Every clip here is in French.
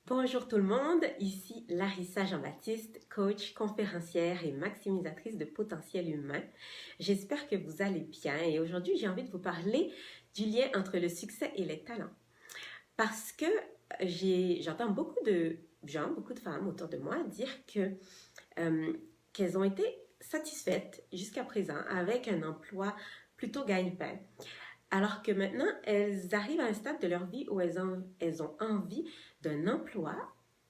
Bonjour tout le monde, ici Larissa Jean-Baptiste, coach, conférencière et maximisatrice de potentiel humain. J'espère que vous allez bien et aujourd'hui j'ai envie de vous parler du lien entre le succès et les talents. Parce que j'entends beaucoup de gens, beaucoup de femmes autour de moi dire qu'elles ont été satisfaites jusqu'à présent avec un emploi plutôt gagne-pain. Alors que maintenant, elles arrivent à un stade de leur vie où elles ont envie d'un emploi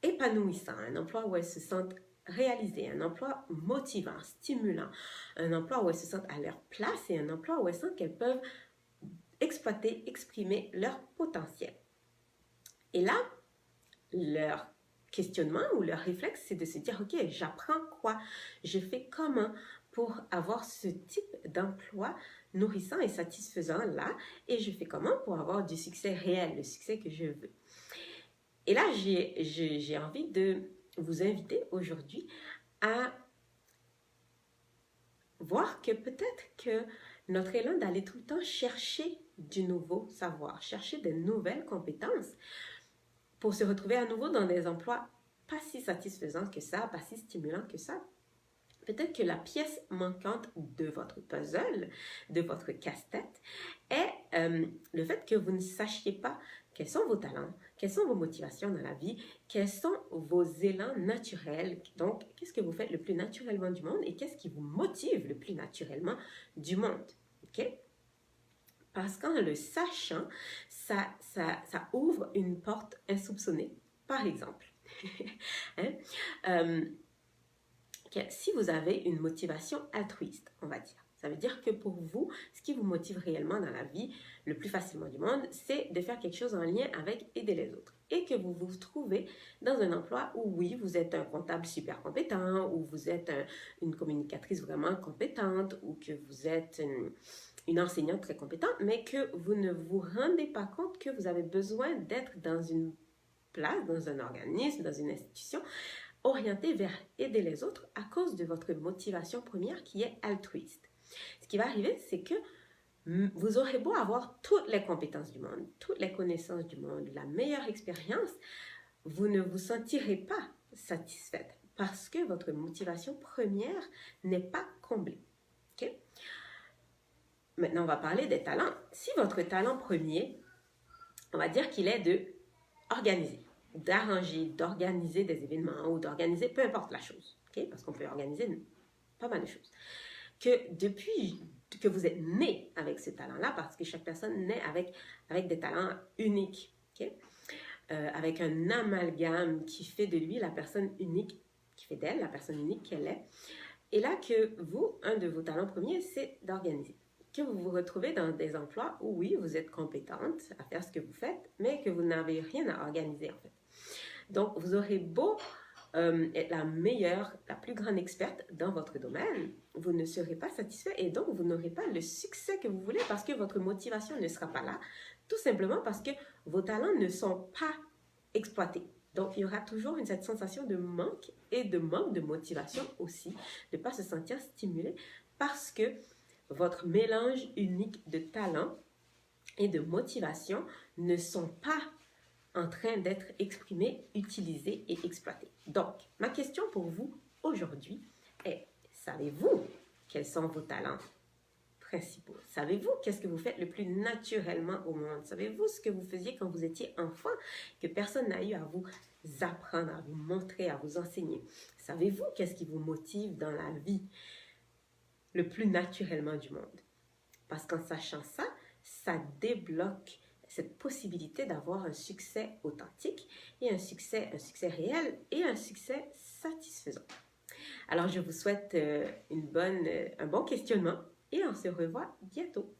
épanouissant, un emploi où elles se sentent réalisées, un emploi motivant, stimulant, un emploi où elles se sentent à leur place et un emploi où elles sentent qu'elles peuvent exploiter, exprimer leur potentiel. Et là, leur questionnement ou leur réflexe, c'est de se dire, OK, j'apprends quoi? Je fais comment pour avoir ce type d'emploi nourrissant et satisfaisant là? Et je fais comment pour avoir du succès réel, le succès que je veux? Et là, j'ai envie de vous inviter aujourd'hui à voir que peut-être que notre élan d'aller tout le temps chercher du nouveau savoir, chercher de nouvelles compétences pour se retrouver à nouveau dans des emplois pas si satisfaisants que ça, pas si stimulants que ça. Peut-être que la pièce manquante de votre puzzle, de votre casse-tête, est le fait que vous ne sachiez pas quels sont vos talents, quelles sont vos motivations dans la vie, quels sont vos élans naturels. Donc, qu'est-ce que vous faites le plus naturellement du monde et qu'est-ce qui vous motive le plus naturellement du monde. OK? Parce qu'en le sachant, ça ouvre une porte insoupçonnée. Par exemple, si vous avez une motivation altruiste, on va dire, ça veut dire que pour vous, ce qui vous motive réellement dans la vie, le plus facilement du monde, c'est de faire quelque chose en lien avec aider les autres. Et que vous vous trouvez dans un emploi où, oui, vous êtes un comptable super compétent, ou vous êtes une communicatrice vraiment compétente, ou que vous êtes une enseignante très compétente, mais que vous ne vous rendez pas compte que vous avez besoin d'être dans une place, dans un organisme, dans une institution, orienté vers aider les autres à cause de votre motivation première qui est altruiste. Ce qui va arriver, c'est que vous aurez beau avoir toutes les compétences du monde, toutes les connaissances du monde, la meilleure expérience, vous ne vous sentirez pas satisfaite parce que votre motivation première n'est pas comblée. Okay? Maintenant, on va parler des talents. Si votre talent premier, on va dire qu'il est de organiser, d'arranger, d'organiser des événements ou d'organiser peu importe la chose, okay? Parce qu'on peut organiser pas mal de choses. Que depuis que vous êtes né avec ce talent-là, parce que chaque personne naît avec des talents uniques, okay? Avec un amalgame qui fait de lui la personne unique, qui fait d'elle la personne unique qu'elle est. Et là que vous, un de vos talents premiers, c'est d'organiser. Que vous vous retrouvez dans des emplois où, oui, vous êtes compétente à faire ce que vous faites, mais que vous n'avez rien à organiser, en fait. Donc, vous aurez beau être la meilleure, la plus grande experte dans votre domaine, vous ne serez pas satisfait et donc vous n'aurez pas le succès que vous voulez parce que votre motivation ne sera pas là, tout simplement parce que vos talents ne sont pas exploités. Donc, il y aura toujours cette sensation de manque et de manque de motivation aussi, de ne pas se sentir stimulé parce que votre mélange unique de talent et de motivation ne sont pas en train d'être exprimés, utilisés et exploités. Donc, ma question pour vous aujourd'hui est, savez-vous quels sont vos talents principaux? Savez-vous qu'est-ce que vous faites le plus naturellement au monde? Savez-vous ce que vous faisiez quand vous étiez enfant, que personne n'a eu à vous apprendre, à vous montrer, à vous enseigner? Savez-vous qu'est-ce qui vous motive dans la vie le plus naturellement du monde? Parce qu'en sachant ça, ça débloque cette possibilité d'avoir un succès authentique et un succès réel et un succès satisfaisant. Alors, je vous souhaite un bon questionnement et on se revoit bientôt.